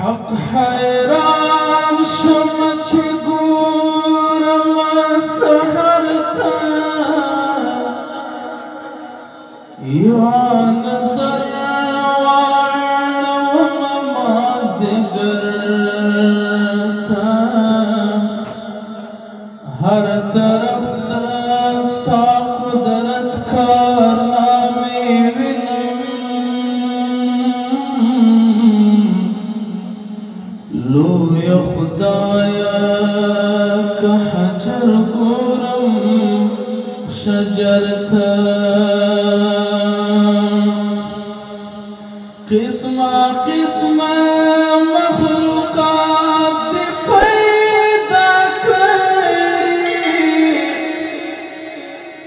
حق حیران شم چې ګورم سحر ته یا نظر واړوم مازدیګر ته هر طرف ته ستا قدرت کارنامې وینم لوی خدایا که حجر ګورم شجر ته قسمه قسمه مخلوقات دې پیدا کړي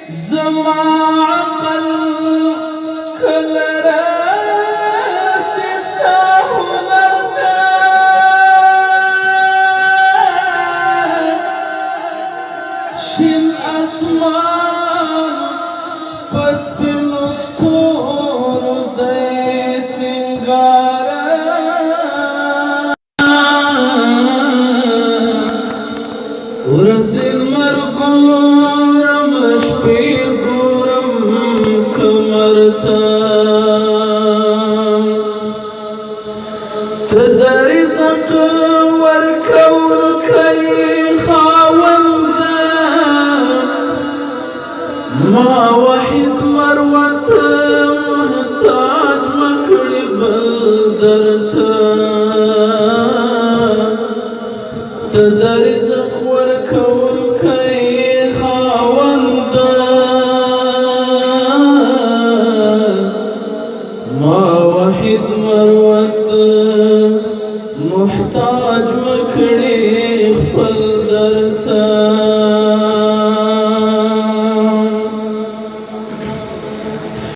زما عقل کله راسي ستا هنر ته شین اسمان په سپینو ستورو دی ورځې لمر ګورم شپې ګورم کمر ته ته د رزق ورکوونکی خاونده ما وحید مروه ته محتاج مه کړې بل درته ته د رزق ورکوونکی خاونده ما وحید مروه ته محتاج